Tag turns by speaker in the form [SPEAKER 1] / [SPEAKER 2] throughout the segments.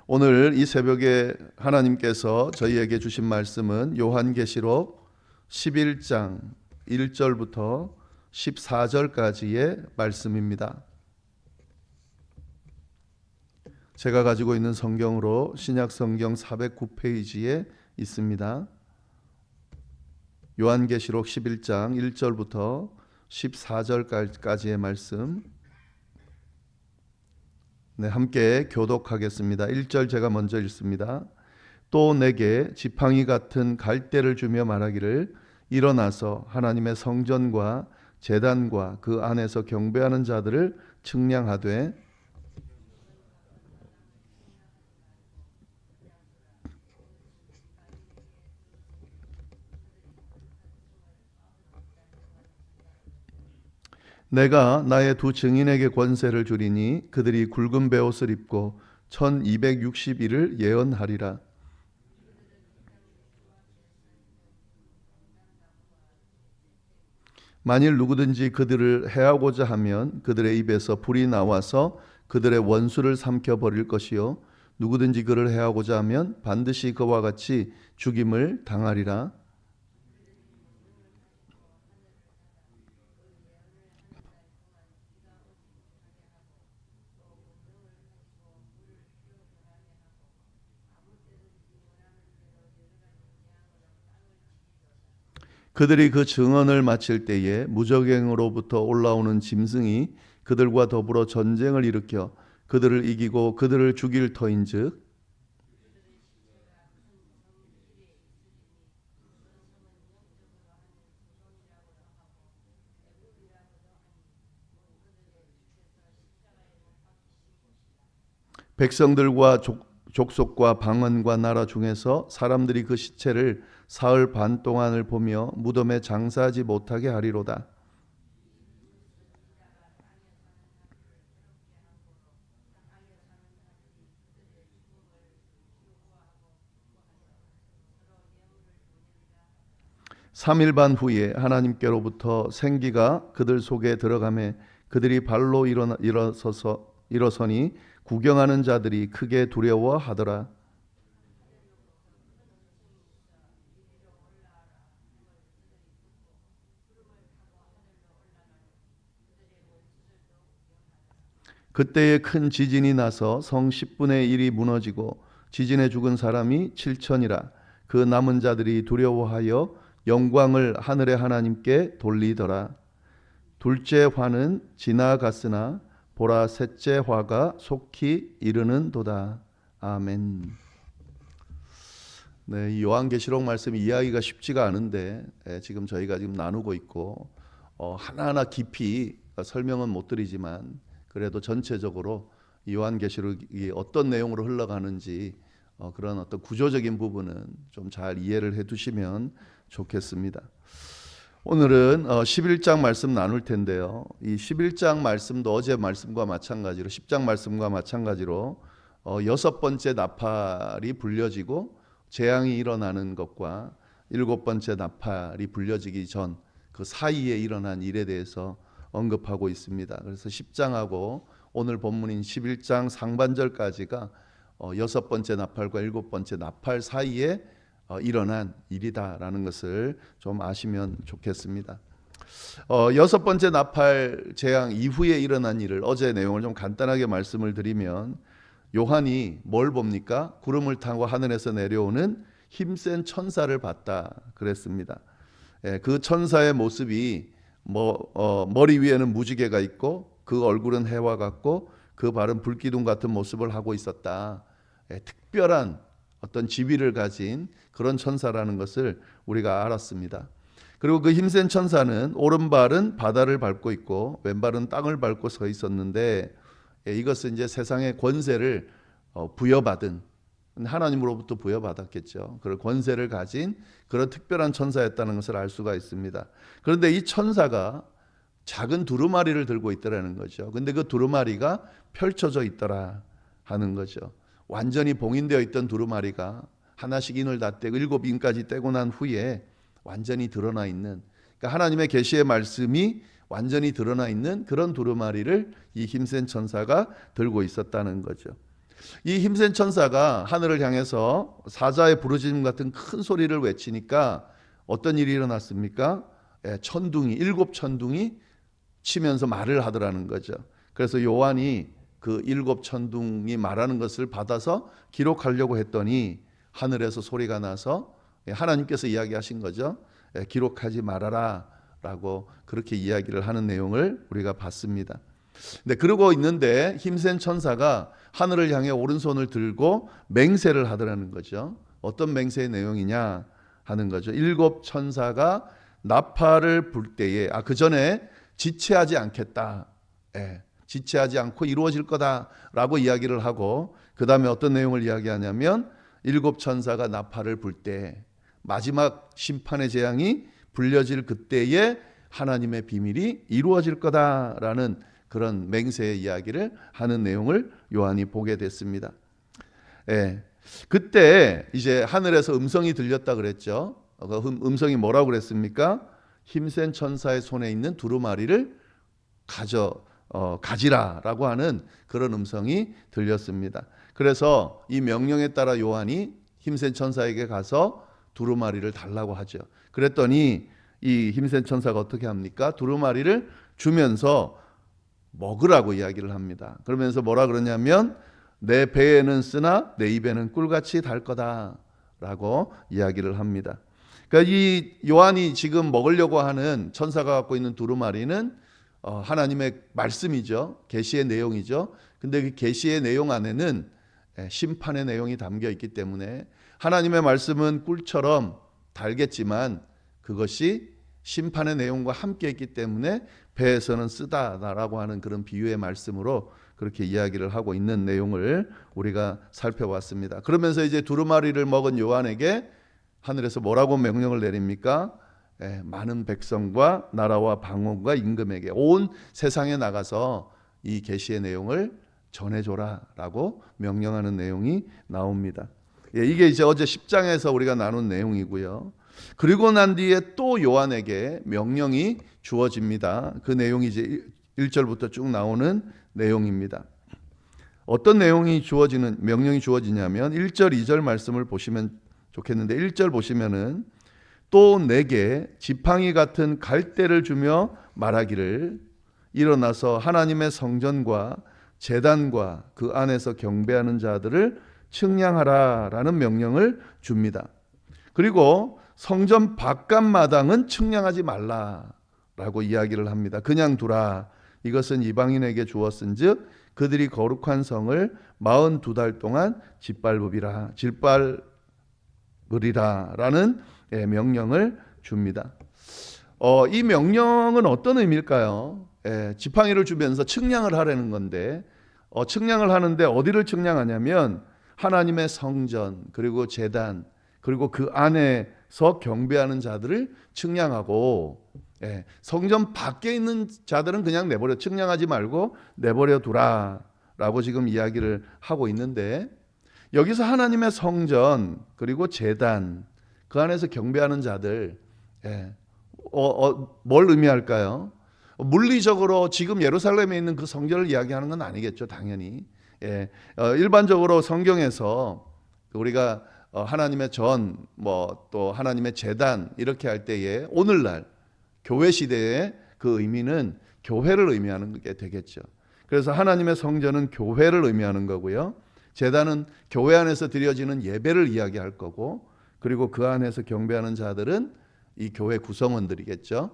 [SPEAKER 1] 오늘 이 새벽에 하나님께서 저희에게 주신 말씀은 요한계시록 11장 1절부터 14절까지의 말씀입니다. 제가 가지고 있는 성경으로 신약성경 409페이지에 있습니다. 요한계시록 11장 1절부터 14절까지의 말씀, 함께 교독하겠습니다. 1절 제가 먼저 읽습니다. 또 내게 지팡이 같은 갈대를 주며 말하기를 일어나서 하나님의 성전과 제단과 그 안에서 경배하는 자들을 측량하되 내가 나의 두 증인에게 권세를 주리니 그들이 굵은 베옷을 입고 1260일을 예언하리라. 만일 누구든지 그들을 해하고자 하면 그들의 입에서 불이 나와서 그들의 원수를 삼켜버릴 것이요 누구든지 그를 해하고자 하면 반드시 그와 같이 죽임을 당하리라. 그들이 그 증언을 마칠 때에 무저갱으로부터 올라오는 짐승이 그들과 더불어 전쟁을 일으켜 그들을 이기고 그들을 죽일 터인즉 백성들과 족속과 방언과 나라 중에서 사람들이 그 시체를 사흘 반 동안을 보며 무덤에 장사하지 못하게 하리로다. 삼일 반 후에 하나님께로부터 생기가 그들 속에 들어가매 그들이 발로 일어서니 구경하는 자들이 크게 두려워하더라. 그때에 큰 지진이 나서 성 10분의 1이 무너지고 지진에 죽은 사람이 7천이라. 그 남은 자들이 두려워하여 영광을 하늘의 하나님께 돌리더라. 둘째 화는 지나갔으나 보라 셋째 화가 속히 이르는도다. 아멘. 네, 이 요한계시록 말씀 이해하기가 쉽지가 않은데 지금 저희가 지금 나누고 있고 하나하나 깊이 설명은 못 드리지만 그래도 전체적으로 이 요한계시록이 어떤 내용으로 흘러가는지 그런 어떤 구조적인 부분은 좀 잘 이해를 해두시면 좋겠습니다. 오늘은 11장 말씀 나눌 텐데요. 이 11장 말씀도 어제 말씀과 마찬가지로 10장 말씀과 마찬가지로 여섯 번째 나팔이 불려지고 재앙이 일어나는 것과 일곱 번째 나팔이 불려지기 전 그 사이에 일어난 일에 대해서 언급하고 있습니다. 그래서 10장하고 오늘 본문인 11장 상반절까지가 여섯 번째 나팔과 일곱 번째 나팔 사이에 일어난 일이다라는 것을 좀 아시면 좋겠습니다. 여섯 번째 나팔 재앙 이후에 일어난 일을 어제 내용을 좀 간단하게 말씀을 드리면 요한이 뭘 봅니까? 구름을 타고 하늘에서 내려오는 힘센 천사를 봤다 그랬습니다. 그 천사의 모습이 머리 위에는 무지개가 있고 그 얼굴은 해와 같고 그 발은 불기둥 같은 모습을 하고 있었다. 특별한 어떤 지위를 가진 그런 천사라는 것을 우리가 알았습니다. 그리고 그 힘센 천사는 오른발은 바다를 밟고 있고 왼발은 땅을 밟고 서 있었는데 이것은 이제 세상의 권세를 부여받은 하나님으로부터 부여받았겠죠. 그런 권세를 가진 그런 특별한 천사였다는 것을 알 수가 있습니다. 그런데 이 천사가 작은 두루마리를 들고 있더라는 거죠. 근데 그 두루마리가 펼쳐져 있더라 하는 거죠. 완전히 봉인되어 있던 두루마리가 하나씩 인을 다 떼고 7인까지 떼고 난 후에 완전히 드러나 있는, 그러니까 하나님의 계시의 말씀이 완전히 드러나 있는 그런 두루마리를 이 힘센 천사가 들고 있었다는 거죠. 이 힘센 천사가 하늘을 향해서 사자의 부르짖음 같은 큰 소리를 외치니까 어떤 일이 일어났습니까? 천둥이, 7천둥이 치면서 말을 하더라는 거죠. 그래서 요한이 그 7천둥이 말하는 것을 받아서 기록하려고 했더니 하늘에서 소리가 나서 하나님께서 이야기하신 거죠. 기록하지 말아라 라고 그렇게 이야기를 하는 내용을 우리가 봤습니다. 네, 그러고 있는데 힘센 천사가 하늘을 향해 오른손을 들고 맹세를 하더라는 거죠. 어떤 맹세의 내용이냐 하는 거죠. 7천사가 나팔을 불 때에 그 전에 지체하지 않겠다. 지체하지 않고 이루어질 거다라고 이야기를 하고 그 다음에 어떤 내용을 이야기하냐면 7천사가 나팔을 불 때 마지막 심판의 재앙이 불려질 그때에 하나님의 비밀이 이루어질 거다라는 그런 맹세의 이야기를 하는 내용을 요한이 보게 됐습니다. 그때 이제 하늘에서 음성이 들렸다 그랬죠. 그 음성이 뭐라고 그랬습니까? 힘센 천사의 손에 있는 두루마리를 가지라라고 하는 그런 음성이 들렸습니다. 그래서 이 명령에 따라 요한이 힘센 천사에게 가서 두루마리를 달라고 하죠. 그랬더니 이 힘센 천사가 어떻게 합니까? 두루마리를 주면서 먹으라고 이야기를 합니다. 그러면서 뭐라 그러냐면 내 배에는 쓰나 내 입에는 꿀같이 달 거다라고 이야기를 합니다. 그러니까 이 요한이 지금 먹으려고 하는 천사가 갖고 있는 두루마리는 하나님의 말씀이죠. 계시의 내용이죠. 근데 그 계시의 내용 안에는 심판의 내용이 담겨 있기 때문에 하나님의 말씀은 꿀처럼 달겠지만 그것이 심판의 내용과 함께 있기 때문에 배에서는 쓰다라고 하는 그런 비유의 말씀으로 그렇게 이야기를 하고 있는 내용을 우리가 살펴봤습니다. 그러면서 이제 두루마리를 먹은 요한에게 하늘에서 뭐라고 명령을 내립니까? 많은 백성과 나라와 방언과 임금에게 온 세상에 나가서 이 계시의 내용을 전해줘라라고 명령하는 내용이 나옵니다. 이게 이제 어제 10장에서 우리가 나눈 내용이고요. 그리고 난 뒤에 또 요한에게 명령이 주어집니다. 그 내용이 이제 1절부터 쭉 나오는 내용입니다. 어떤 내용이 명령이 주어지냐면 1절, 2절 말씀을 보시면 좋겠는데 1절 보시면은 또 내게 지팡이 같은 갈대를 주며 말하기를 일어나서 하나님의 성전과 제단과 그 안에서 경배하는 자들을 측량하라라는 명령을 줍니다. 그리고 성전 바깥 마당은 측량하지 말라라고 이야기를 합니다. 그냥 두라. 이것은 이방인에게 주었은즉 그들이 거룩한 성을 42달 동안 짓밟으리라라는 명령을 줍니다. 이 명령은 어떤 의미일까요? 지팡이를 주면서 측량을 하라는 건데 측량을 하는데 어디를 측량하냐면 하나님의 성전 그리고 제단 그리고 그 안에서 경배하는 자들을 측량하고 성전 밖에 있는 자들은 그냥 내버려 측량하지 말고 내버려 두라라고 지금 이야기를 하고 있는데 여기서 하나님의 성전 그리고 제단 그 안에서 경배하는 자들 뭘 의미할까요? 물리적으로 지금 예루살렘에 있는 그 성전을 이야기하는 건 아니겠죠, 당연히. 일반적으로 성경에서 우리가 하나님의 전, 또 하나님의 제단 이렇게 할 때에 오늘날 교회 시대의 그 의미는 교회를 의미하는 게 되겠죠. 그래서 하나님의 성전은 교회를 의미하는 거고요. 제단은 교회 안에서 드려지는 예배를 이야기할 거고, 그리고 그 안에서 경배하는 자들은 이 교회 구성원들이겠죠.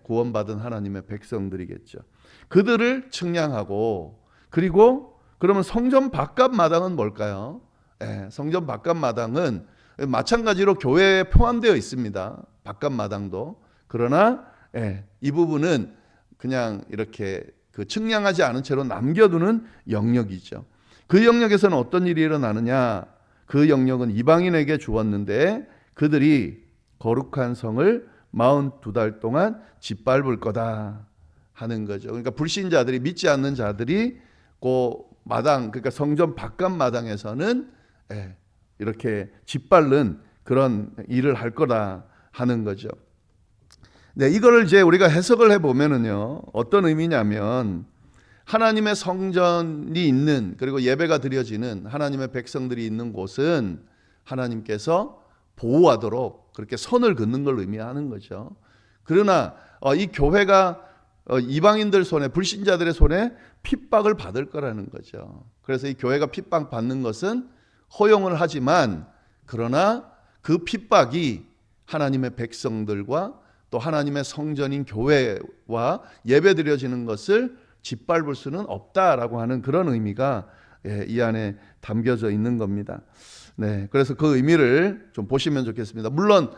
[SPEAKER 1] 구원받은 하나님의 백성들이겠죠. 그들을 측량하고, 그리고 그러면 성전 바깥 마당은 뭘까요? 성전 바깥 마당은 마찬가지로 교회에 포함되어 있습니다. 바깥 마당도. 그러나 이 부분은 그냥 이렇게 그 측량하지 않은 채로 남겨두는 영역이죠. 그 영역에서는 어떤 일이 일어나느냐? 그 영역은 이방인에게 주었는데 그들이 거룩한 성을 42달 동안 짓밟을 거다 하는 거죠. 그러니까 불신자들이, 믿지 않는 자들이 그 마당, 그러니까 성전 바깥 마당에서는 이렇게 짓밟는 그런 일을 할 거다 하는 거죠. 네, 이거를 이제 우리가 해석을 해보면은요, 어떤 의미냐면 하나님의 성전이 있는, 그리고 예배가 드려지는 하나님의 백성들이 있는 곳은 하나님께서 보호하도록 그렇게 선을 긋는 걸 의미하는 거죠. 그러나 이 교회가 이방인들 손에, 불신자들의 손에 핍박을 받을 거라는 거죠. 그래서 이 교회가 핍박 받는 것은 허용을 하지만, 그러나 그 핍박이 하나님의 백성들과 또 하나님의 성전인 교회와 예배 드려지는 것을 짓밟을 수는 없다라고 하는 그런 의미가 이 안에 담겨져 있는 겁니다. 네, 그래서 그 의미를 좀 보시면 좋겠습니다. 물론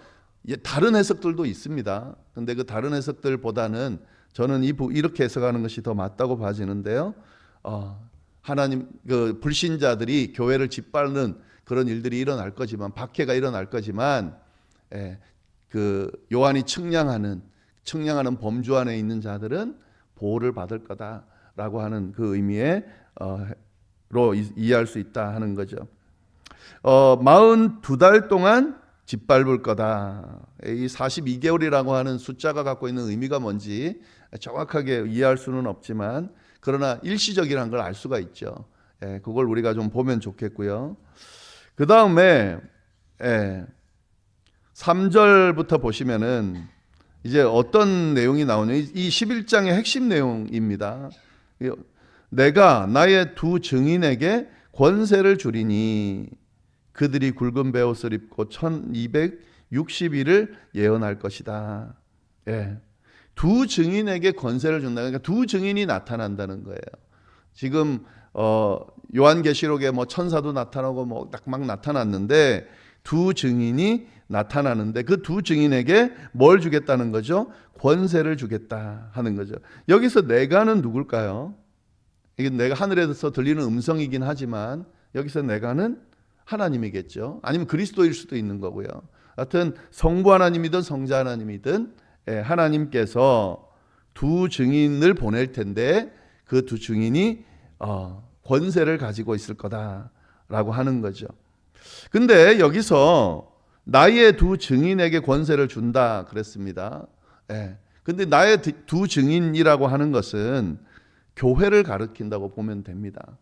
[SPEAKER 1] 다른 해석들도 있습니다. 근데 그 다른 해석들보다는 저는 이렇게 해석하는 것이 더 맞다고 봐지는데요. 하나님, 그 불신자들이 교회를 짓밟는 그런 일들이 일어날 거지만, 박해가 일어날 거지만, 그 요한이 측량하는 범주 안에 있는 자들은 보호를 받을 거다라고 하는 그 의미로 이해할 수 있다 하는 거죠. 42달 동안 짓밟을 거다. 이 42개월이라고 하는 숫자가 갖고 있는 의미가 뭔지 정확하게 이해할 수는 없지만, 그러나 일시적이라는 걸 알 수가 있죠. 그걸 우리가 좀 보면 좋겠고요. 그 다음에 3절부터 보시면은 이제 어떤 내용이 나오냐. 이 11장의 핵심 내용입니다. 내가 나의 두 증인에게 권세를 주리니 그들이 굵은 베옷을 입고 1260일을 예언할 것이다. 두 증인에게 권세를 준다. 그러니까 두 증인이 나타난다는 거예요. 지금 요한계시록에 뭐 천사도 나타나고 뭐 막 나타났는데, 두 증인이 나타나는데 그 두 증인에게 뭘 주겠다는 거죠? 권세를 주겠다 하는 거죠. 여기서 내가는 누굴까요? 이게 내가 하늘에서 들리는 음성이긴 하지만, 여기서 내가는 하나님이겠죠. 아니면 그리스도일 수도 있는 거고요. 하여튼 성부 하나님이든 성자 하나님이든 하나님께서 두 증인을 보낼 텐데, 그 두 증인이 권세를 가지고 있을 거다라고 하는 거죠. 근데 여기서 나의 두 증인에게 권세를 준다 그랬습니다. 근데 나의 두 증인이라고 하는 것은 교회를 가리킨다고 보면 됩니다.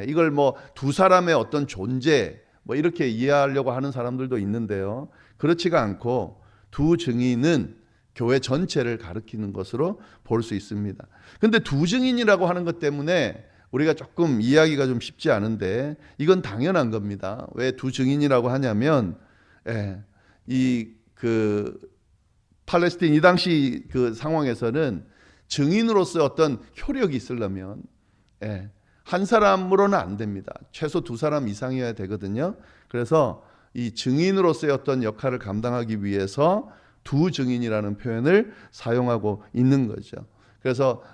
[SPEAKER 1] 이걸 뭐 두 사람의 어떤 존재 뭐 이렇게 이해하려고 하는 사람들도 있는데요. 그렇지가 않고 두 증인은 교회 전체를 가리키는 것으로 볼 수 있습니다. 근데 두 증인이라고 하는 것 때문에 우리가 조금 이해하기가 좀 쉽지 않은데, 이건 당연한 겁니다. 왜 두 증인이라고 하냐면, 팔레스틴 이 당시 그 상황에서는 증인으로서 어떤 효력이 있으려면 한 사람으로는 안 됩니다. 최소 두 사람 이상이어야 되거든요. 그래서 이 증인으로서의 어떤 역할을 감당하기 위해서 두 증인이라는 표현을 사용하고 있는 거죠. 그래서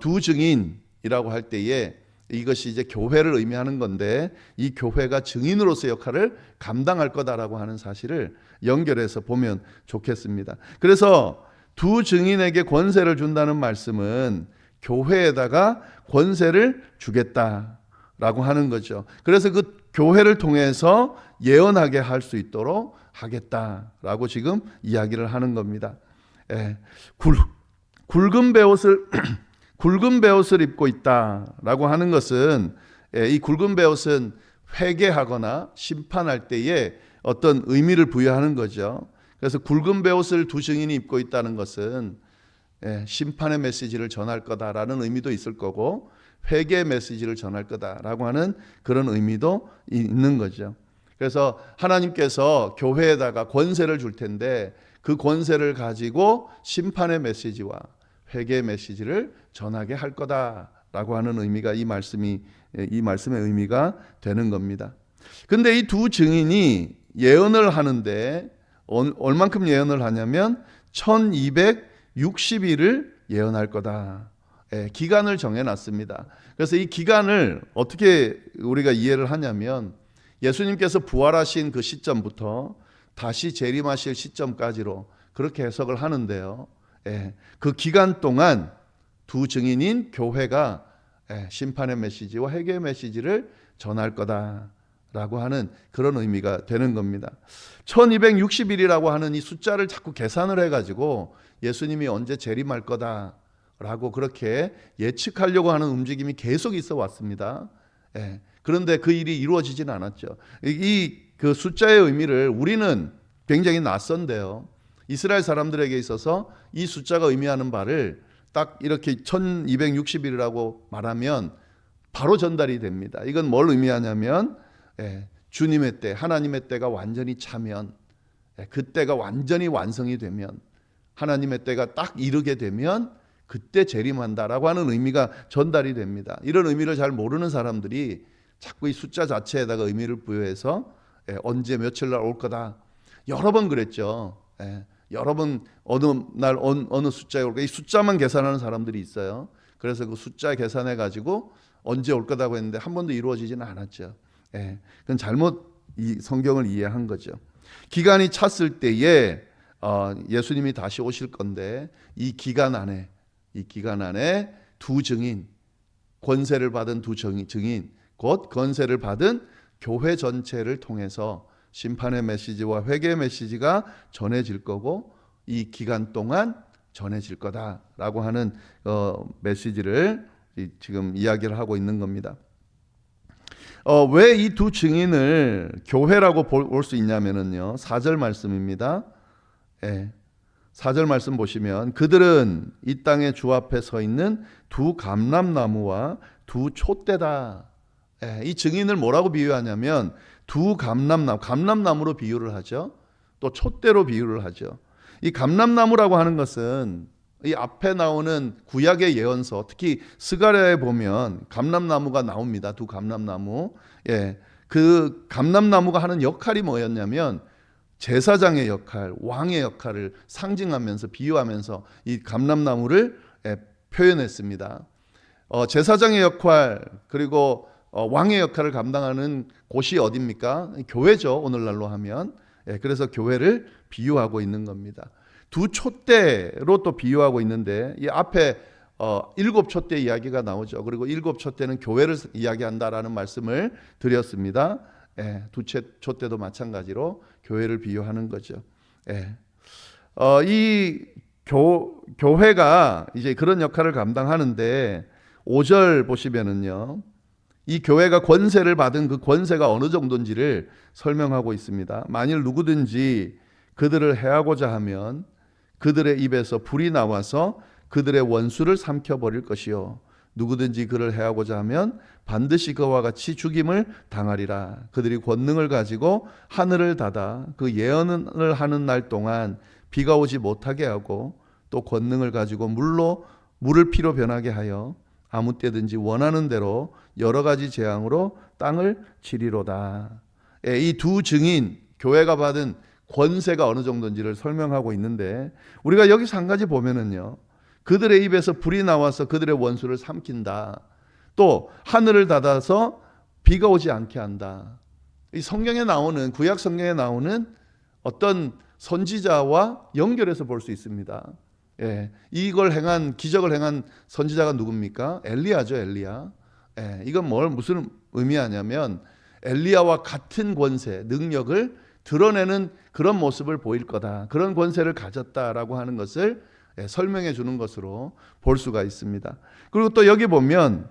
[SPEAKER 1] 두 증인이라고 할 때에 이것이 이제 교회를 의미하는 건데, 이 교회가 증인으로서의 역할을 감당할 거다라고 하는 사실을 연결해서 보면 좋겠습니다. 그래서 두 증인에게 권세를 준다는 말씀은 교회에다가 권세를 주겠다라고 하는 거죠. 그래서 그 교회를 통해서 예언하게 할 수 있도록 하겠다라고 지금 이야기를 하는 겁니다. 굵은 베옷을 굵은 베옷을 입고 있다라고 하는 것은, 이 굵은 베옷은 회개하거나 심판할 때에 어떤 의미를 부여하는 거죠. 그래서 굵은 베옷을 두 증인이 입고 있다는 것은 심판의 메시지를 전할 거다라는 의미도 있을 거고, 회개의 메시지를 전할 거다라고 하는 그런 의미도 있는 거죠. 그래서 하나님께서 교회에다가 권세를 줄 텐데, 그 권세를 가지고 심판의 메시지와 회개의 메시지를 전하게 할 거다라고 하는 의미가 이 말씀의 의미가 되는 겁니다. 근데 이 두 증인이 예언을 하는데 얼만큼 예언을 하냐면 1260일을 예언할 거다. 기간을 정해놨습니다. 그래서 이 기간을 어떻게 우리가 이해를 하냐면, 예수님께서 부활하신 그 시점부터 다시 재림하실 시점까지로 그렇게 해석을 하는데요. 그 기간 동안 두 증인인 교회가 심판의 메시지와 회개의 메시지를 전할 거다라고 하는 그런 의미가 되는 겁니다. 1260일이라고 하는 이 숫자를 자꾸 계산을 해가지고 예수님이 언제 재림할 거다라고 라고 그렇게 예측하려고 하는 움직임이 계속 있어 왔습니다. 예. 그런데 그 일이 이루어지지는 않았죠. 그 숫자의 의미를 우리는 굉장히 낯선데요. 이스라엘 사람들에게 있어서 이 숫자가 의미하는 바를 딱 이렇게 1260일이라고 말하면 바로 전달이 됩니다. 이건 뭘 의미하냐면 주님의 때, 하나님의 때가 완전히 차면, 그때가 완전히 완성이 되면, 하나님의 때가 딱 이르게 되면 그때 재림한다라고 하는 의미가 전달이 됩니다. 이런 의미를 잘 모르는 사람들이 자꾸 이 숫자 자체에다가 의미를 부여해서 언제 며칠 날 올 거다. 여러 번 그랬죠. 여러 번 어느 날 어느 숫자에 올 거다. 이 숫자만 계산하는 사람들이 있어요. 그래서 그 숫자 계산해 가지고 언제 올 거다고 했는데 한 번도 이루어지지는 않았죠. 그건 잘못 이 성경을 이해한 거죠. 기간이 찼을 때에 예수님이 다시 오실 건데 이 기간 안에 두 증인, 권세를 받은 두 증인, 곧 권세를 받은 교회 전체를 통해서 심판의 메시지와 회개의 메시지가 전해질 거고 이 기간 동안 전해질 거다라고 하는 메시지를 지금 이야기를 하고 있는 겁니다. 왜 이 두 증인을 교회라고 볼 수 있냐면요. 4절 말씀입니다. 4절 말씀 보시면 그들은 이 땅의 주 앞에 서 있는 두 감람나무와 두 촛대다. 이 증인을 뭐라고 비유하냐면 두 감람나무로 비유를 하죠. 또 촛대로 비유를 하죠. 이 감람나무라고 하는 것은 이 앞에 나오는 구약의 예언서, 특히 스가랴에 보면 감람나무가 나옵니다. 두 감람나무. 그 감람나무가 하는 역할이 뭐였냐면 제사장의 역할, 왕의 역할을 상징하면서 비유하면서 이 감람나무를 표현했습니다. 제사장의 역할 그리고 왕의 역할을 감당하는 곳이 어디입니까? 교회죠. 오늘날로 하면. 그래서 교회를 비유하고 있는 겁니다. 두 촛대로 또 비유하고 있는데 이 앞에 7촛대 이야기가 나오죠. 그리고 7촛대는 교회를 이야기한다라는 말씀을 드렸습니다. 두 촛대도 마찬가지로 교회를 비유하는 거죠. 이 교회가 이제 그런 역할을 감당하는데 5절 보시면은요. 이 교회가 권세를 받은 그 권세가 어느 정도인지를 설명하고 있습니다. 만일 누구든지 그들을 해하고자 하면 그들의 입에서 불이 나와서 그들의 원수를 삼켜버릴 것이요 누구든지 그를 해하고자 하면 반드시 그와 같이 죽임을 당하리라. 그들이 권능을 가지고 하늘을 닫아 그 예언을 하는 날 동안 비가 오지 못하게 하고 또 권능을 가지고 물을 피로 변하게 하여 아무 때든지 원하는 대로 여러 가지 재앙으로 땅을 치리로다. 이 두 증인, 교회가 받은 권세가 어느 정도인지를 설명하고 있는데 우리가 여기서 한 가지 보면은요. 그들의 입에서 불이 나와서 그들의 원수를 삼킨다. 또 하늘을 닫아서 비가 오지 않게 한다. 이 성경에 나오는 구약 성경에 나오는 어떤 선지자와 연결해서 볼 수 있습니다. 이걸 행한 기적을 행한 선지자가 누굽니까? 엘리야죠, 엘리야. 이건 무슨 의미하냐면 엘리야와 같은 권세, 능력을 드러내는 그런 모습을 보일 거다. 그런 권세를 가졌다라고 하는 것을 설명해 주는 것으로 볼 수가 있습니다. 그리고 또 여기 보면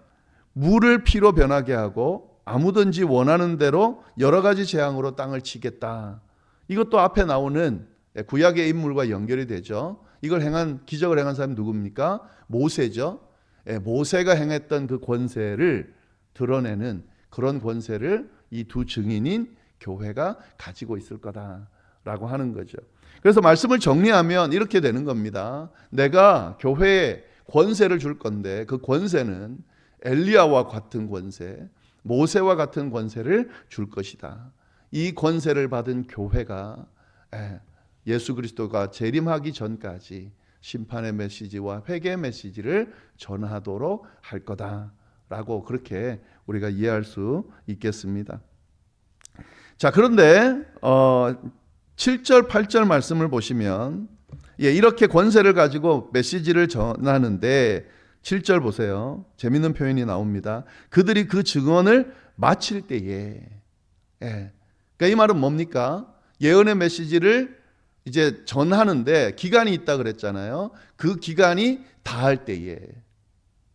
[SPEAKER 1] 물을 피로 변하게 하고 아무든지 원하는 대로 여러 가지 재앙으로 땅을 치겠다. 이것도 앞에 나오는 구약의 인물과 연결이 되죠. 이걸 기적을 행한 사람이 누굽니까? 모세죠. 모세가 행했던 그 권세를 드러내는 그런 권세를 이 두 증인인 교회가 가지고 있을 거다라고 하는 거죠. 그래서 말씀을 정리하면 이렇게 되는 겁니다. 내가 교회에 권세를 줄 건데 그 권세는 엘리야와 같은 권세, 모세와 같은 권세를 줄 것이다. 이 권세를 받은 교회가 예수 그리스도가 재림하기 전까지 심판의 메시지와 회개의 메시지를 전하도록 할 거다라고 그렇게 우리가 이해할 수 있겠습니다. 자, 그런데 7절, 8절 말씀을 보시면 이렇게 권세를 가지고 메시지를 전하는데 7절 보세요. 재밌는 표현이 나옵니다. 그들이 그 증언을 마칠 때에 그러니까 이 말은 뭡니까? 예언의 메시지를 이제 전하는데 기간이 있다 그랬잖아요. 그 기간이 다할 때에,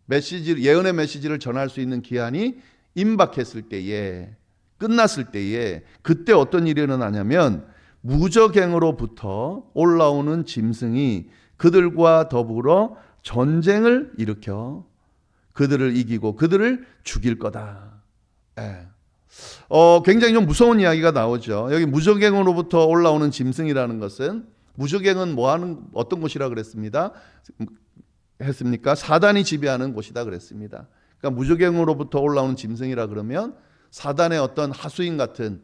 [SPEAKER 1] 예언의 메시지를 전할 수 있는 기한이 임박했을 때에, 끝났을 때에, 그때 어떤 일이 일어나냐면 무적행으로부터 올라오는 짐승이 그들과 더불어 전쟁을 일으켜 그들을 이기고 그들을 죽일 거다. 예. 굉장히 좀 무서운 이야기가 나오죠. 여기 무적행으로부터 올라오는 짐승이라는 것은, 무적행은 어떤 곳이라 했습니까? 사단이 지배하는 곳이다 그랬습니다. 그러니까 무적행으로부터 올라오는 짐승이라 그러면 사단의 어떤 하수인 같은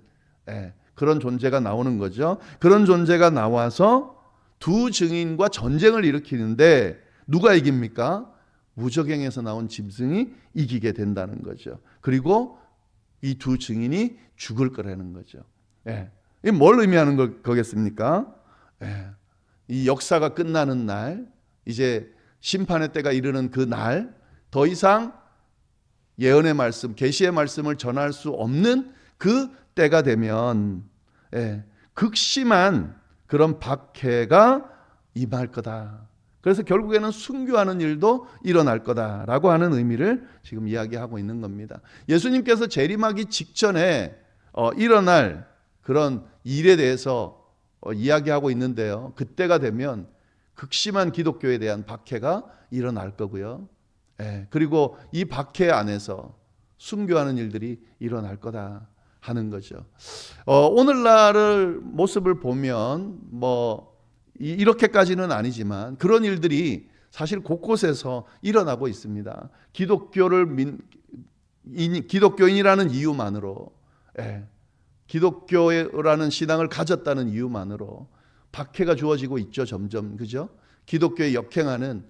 [SPEAKER 1] 그런 존재가 나오는 거죠. 그런 존재가 나와서 두 증인과 전쟁을 일으키는데 누가 이깁니까? 무적행에서 나온 짐승이 이기게 된다는 거죠. 그리고 이 두 증인이 죽을 거라는 거죠. 이게 뭘 의미하는 거겠습니까? 이 역사가 끝나는 날, 이제 심판의 때가 이르는 그 날, 더 이상 예언의 말씀, 계시의 말씀을 전할 수 없는 그 때가 되면 극심한 그런 박해가 임할 거다. 그래서 결국에는 순교하는 일도 일어날 거다라고 하는 의미를 지금 이야기하고 있는 겁니다. 예수님께서 재림하기 직전에 일어날 그런 일에 대해서 이야기하고 있는데요. 그때가 되면 극심한 기독교에 대한 박해가 일어날 거고요. 그리고 이 박해 안에서 순교하는 일들이 일어날 거다 하는 거죠. 오늘날의 모습을 보면 이렇게까지는 아니지만 그런 일들이 사실 곳곳에서 일어나고 있습니다. 기독교인이라는 이유만으로, 기독교라는 신앙을 가졌다는 이유만으로 박해가 주어지고 있죠. 점점, 그죠? 기독교에 역행하는,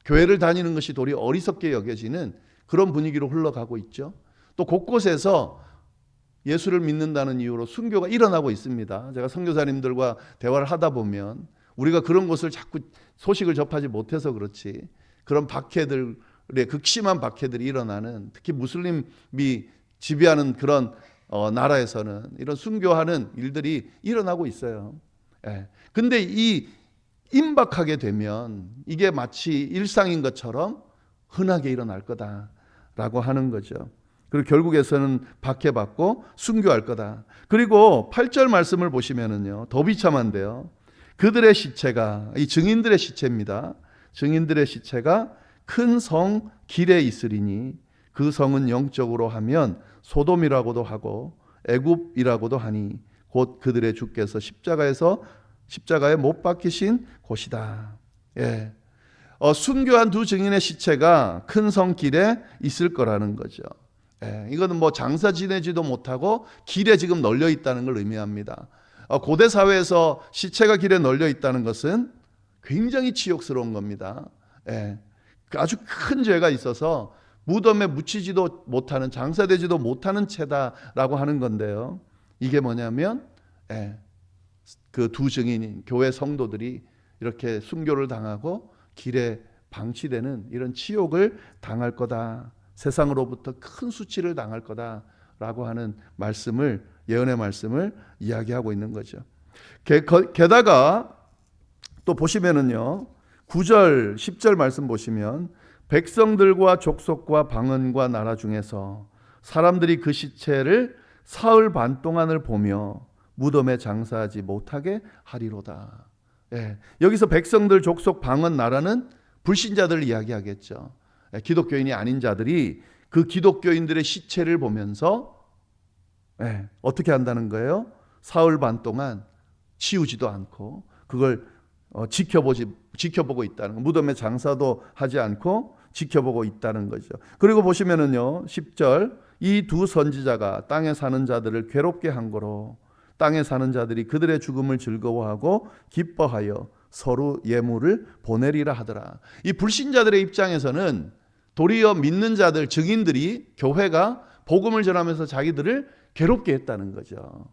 [SPEAKER 1] 교회를 다니는 것이 도리어 어리석게 여겨지는 그런 분위기로 흘러가고 있죠. 또 곳곳에서 예수를 믿는다는 이유로 순교가 일어나고 있습니다. 제가 선교사님들과 대화를 하다 보면 우리가 그런 것을 자꾸 소식을 접하지 못해서 그렇지, 그런 박해들의 극심한 박해들이 일어나는, 특히 무슬림이 지배하는 그런 나라에서는 이런 순교하는 일들이 일어나고 있어요. 근데 이 임박하게 되면 이게 마치 일상인 것처럼 흔하게 일어날 거다라고 하는 거죠. 그리고 결국에서는 박해받고 순교할 거다. 그리고 8절 말씀을 보시면은요, 더 비참한데요. 그들의 시체가, 이 증인들의 시체입니다. 증인들의 시체가 큰 성 길에 있으리니 그 성은 영적으로 하면 소돔이라고도 하고 애굽이라고도 하니 곧 그들의 주께서 십자가에 못 박히신 곳이다. 순교한 두 증인의 시체가 큰 성 길에 있을 거라는 거죠. 이거는 장사 지내지도 못하고 길에 지금 널려 있다는 걸 의미합니다. 고대 사회에서 시체가 길에 널려 있다는 것은 굉장히 치욕스러운 겁니다. 아주 큰 죄가 있어서 무덤에 묻히지도 못하는, 장사되지도 못하는 채다라고 하는 건데요. 이게 뭐냐면 그 두 증인인 교회 성도들이 이렇게 순교를 당하고 길에 방치되는 이런 치욕을 당할 거다. 세상으로부터 큰 수치를 당할 거다라고 하는 말씀을, 예언의 말씀을 이야기하고 있는 거죠. 게다가 또 보시면은요, 9절, 10절 말씀 보시면 백성들과 족속과 방언과 나라 중에서 사람들이 그 시체를 사흘 반 동안을 보며 무덤에 장사하지 못하게 하리로다. 여기서 백성들, 족속, 방언, 나라는 불신자들을 이야기하겠죠. 기독교인이 아닌 자들이 그 기독교인들의 시체를 보면서 어떻게 한다는 거예요? 사흘 반 동안 치우지도 않고 그걸 지켜보고 있다는 거. 무덤에 장사도 하지 않고 지켜보고 있다는 거죠. 그리고 보시면은요, 10절, 이 두 선지자가 땅에 사는 자들을 괴롭게 한 거로 땅에 사는 자들이 그들의 죽음을 즐거워하고 기뻐하여 서로 예물을 보내리라 하더라. 이 불신자들의 입장에서는 도리어 믿는 자들, 증인들이, 교회가 복음을 전하면서 자기들을 괴롭게 했다는 거죠.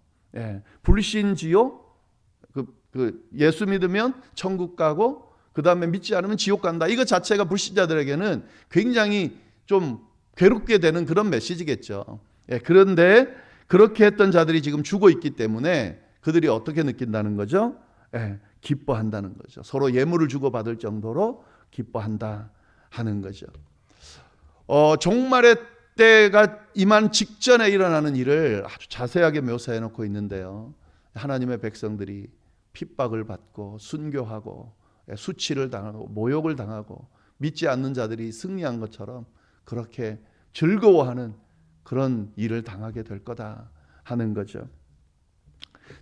[SPEAKER 1] 불신지요, 예수 믿으면 천국 가고 그 다음에 믿지 않으면 지옥 간다. 이거 자체가 불신자들에게는 굉장히 좀 괴롭게 되는 그런 메시지겠죠. 그런데 그렇게 했던 자들이 지금 죽어 있기 때문에 그들이 어떻게 느낀다는 거죠? 기뻐한다는 거죠. 서로 예물을 주고받을 정도로 기뻐한다 하는 거죠. 종말의 때가 임한 직전에 일어나는 일을 아주 자세하게 묘사해 놓고 있는데요. 하나님의 백성들이 핍박을 받고 순교하고 수치를 당하고 모욕을 당하고 믿지 않는 자들이 승리한 것처럼 그렇게 즐거워하는 그런 일을 당하게 될 거다 하는 거죠.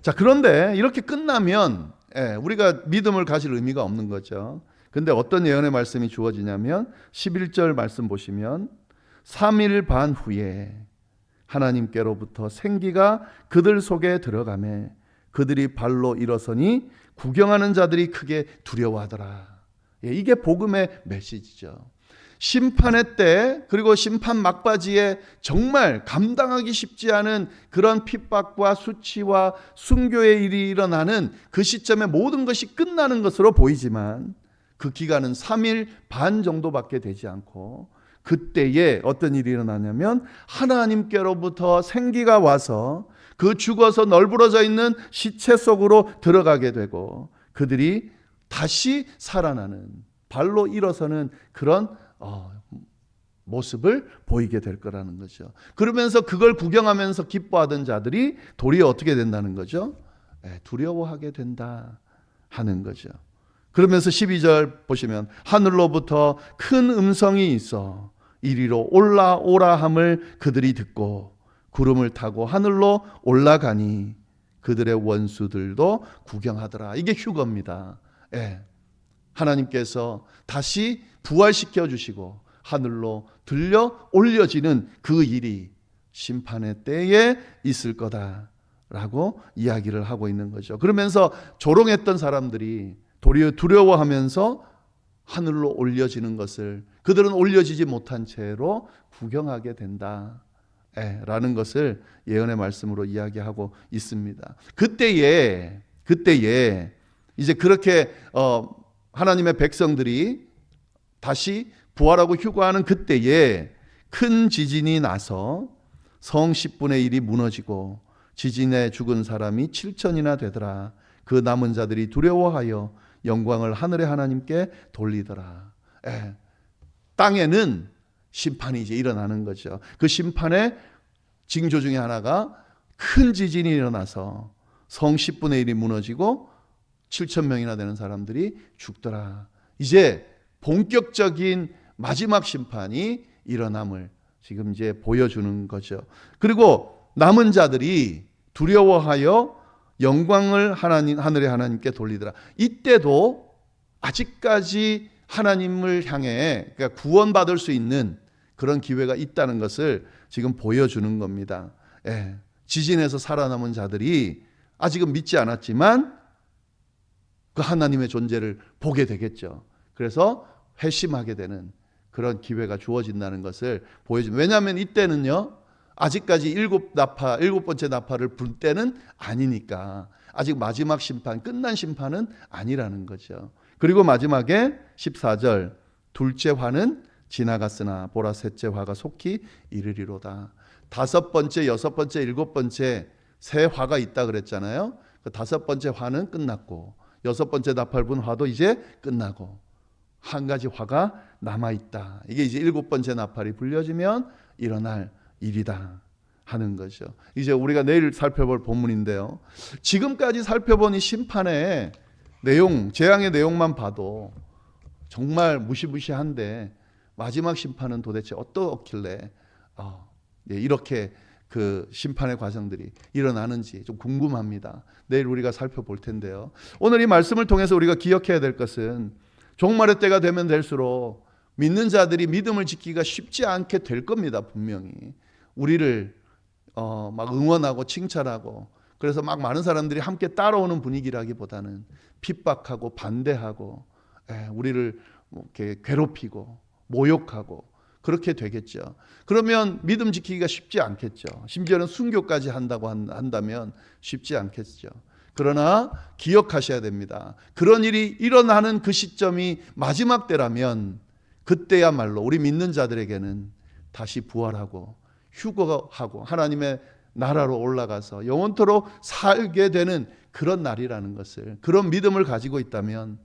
[SPEAKER 1] 자, 그런데 이렇게 끝나면 우리가 믿음을 가질 의미가 없는 거죠. 근데 어떤 예언의 말씀이 주어지냐면 11절 말씀 보시면 3일 반 후에 하나님께로부터 생기가 그들 속에 들어가매 그들이 발로 일어서니 구경하는 자들이 크게 두려워하더라. 이게 복음의 메시지죠. 심판의 때 그리고 심판 막바지에 정말 감당하기 쉽지 않은 그런 핍박과 수치와 순교의 일이 일어나는 그 시점에 모든 것이 끝나는 것으로 보이지만 그 기간은 3일 반 정도밖에 되지 않고 그때에 어떤 일이 일어나냐면 하나님께로부터 생기가 와서 그 죽어서 널브러져 있는 시체 속으로 들어가게 되고 그들이 다시 살아나는 발로 일어서는 그런 모습을 보이게 될 거라는 거죠. 그러면서 그걸 구경하면서 기뻐하던 자들이 도리어 어떻게 된다는 거죠? 두려워하게 된다 하는 거죠. 그러면서 12절 보시면 하늘로부터 큰 음성이 있어 이리로 올라오라 함을 그들이 듣고 구름을 타고 하늘로 올라가니 그들의 원수들도 구경하더라. 이게 휴거입니다. 하나님께서 다시 부활시켜 주시고 하늘로 들려 올려지는 그 일이 심판의 때에 있을 거다라고 이야기를 하고 있는 거죠. 그러면서 조롱했던 사람들이 도리어 두려워하면서 하늘로 올려지는 것을 그들은 올려지지 못한 채로 구경하게 된다 라는 것을 예언의 말씀으로 이야기하고 있습니다. 그때에 이제 그렇게 하나님의 백성들이 다시 부활하고 휴거하는 그때에 큰 지진이 나서 성 10분의 1이 무너지고 지진에 죽은 사람이 7천이나 되더라. 그 남은 자들이 두려워하여 영광을 하늘의 하나님께 돌리더라. 땅에는 심판이 이제 일어나는 거죠. 그 심판의 징조 중에 하나가 큰 지진이 일어나서 성 10분의 1이 무너지고 7천 명이나 되는 사람들이 죽더라. 이제 본격적인 마지막 심판이 일어남을 지금 이제 보여주는 거죠. 그리고 남은 자들이 두려워하여 영광을 하늘의 하나님께 돌리더라. 이때도 아직까지 하나님을 향해 그러니까 구원받을 수 있는 그런 기회가 있다는 것을 지금 보여주는 겁니다. 지진에서 살아남은 자들이 아직은 믿지 않았지만 그 하나님의 존재를 보게 되겠죠. 그래서 회심하게 되는 그런 기회가 주어진다는 것을 보여줍니다. 왜냐하면 이때는요, 아직까지 일곱 번째 나팔을 불 때는 아니니까 아직 마지막 심판, 끝난 심판은 아니라는 거죠. 그리고 마지막에 14절 둘째 화는 지나갔으나 보라 셋째 화가 속히 이르리로다. 다섯 번째, 여섯 번째, 일곱 번째 세 화가 있다 그랬잖아요. 그 다섯 번째 화는 끝났고 여섯 번째 나팔 분 화도 이제 끝나고 한 가지 화가 남아있다. 이게 이제 일곱 번째 나팔이 불려지면 일어날 일이다 하는 거죠. 이제 우리가 내일 살펴볼 본문인데요. 지금까지 살펴본 이 심판의 내용, 재앙의 내용만 봐도 정말 무시무시한데 마지막 심판은 도대체 어떻길래 이렇게 그 심판의 과정들이 일어나는지 좀 궁금합니다. 내일 우리가 살펴볼 텐데요. 오늘 이 말씀을 통해서 우리가 기억해야 될 것은 종말의 때가 되면 될수록 믿는 자들이 믿음을 지키기가 쉽지 않게 될 겁니다. 분명히 우리를 막 응원하고 칭찬하고 그래서 막 많은 사람들이 함께 따라오는 분위기라기보다는 핍박하고 반대하고 우리를 이렇게 괴롭히고 모욕하고 그렇게 되겠죠. 그러면 믿음 지키기가 쉽지 않겠죠. 심지어는 순교까지 한다고 한다면 쉽지 않겠죠. 그러나 기억하셔야 됩니다. 그런 일이 일어나는 그 시점이 마지막 때라면 그때야말로 우리 믿는 자들에게는 다시 부활하고 휴거하고 하나님의 나라로 올라가서 영원토록 살게 되는 그런 날이라는 것을, 그런 믿음을 가지고 있다면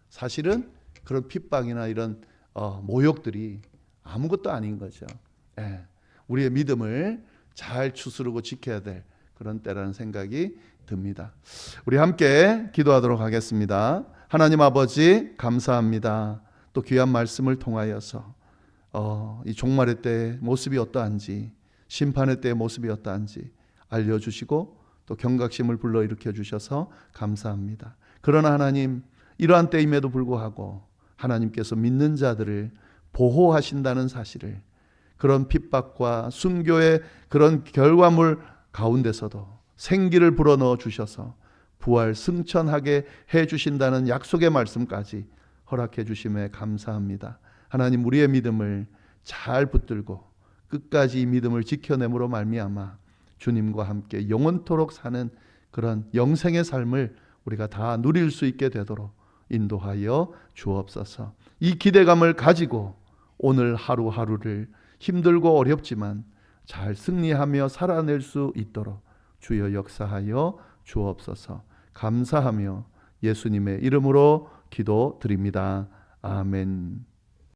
[SPEAKER 1] 사실은 그런 핍박이나 이런 모욕들이 아무것도 아닌 거죠. 예, 우리의 믿음을 잘 추스르고 지켜야 될 그런 때라는 생각이 듭니다. 우리 함께 기도하도록 하겠습니다. 하나님 아버지 감사합니다. 또 귀한 말씀을 통하여서 이 종말의 때의 모습이 어떠한지, 심판의 때의 모습이 어떠한지 알려주시고 또 경각심을 불러일으켜 주셔서 감사합니다. 그러나 하나님, 이러한 때임에도 불구하고 하나님께서 믿는 자들을 보호하신다는 사실을, 그런 핍박과 순교의 그런 결과물 가운데서도 생기를 불어넣어 주셔서 부활 승천하게 해 주신다는 약속의 말씀까지 허락해 주심에 감사합니다. 하나님, 우리의 믿음을 잘 붙들고 끝까지 이 믿음을 지켜냄으로 말미암아 주님과 함께 영원토록 사는 그런 영생의 삶을 우리가 다 누릴 수 있게 되도록 인도하여 주옵소서. 이 기대감을 가지고 오늘 하루하루를 힘들고 어렵지만 잘 승리하며 살아낼 수 있도록 주여 역사하여 주옵소서. 감사하며 예수님의 이름으로 기도드립니다. 아멘.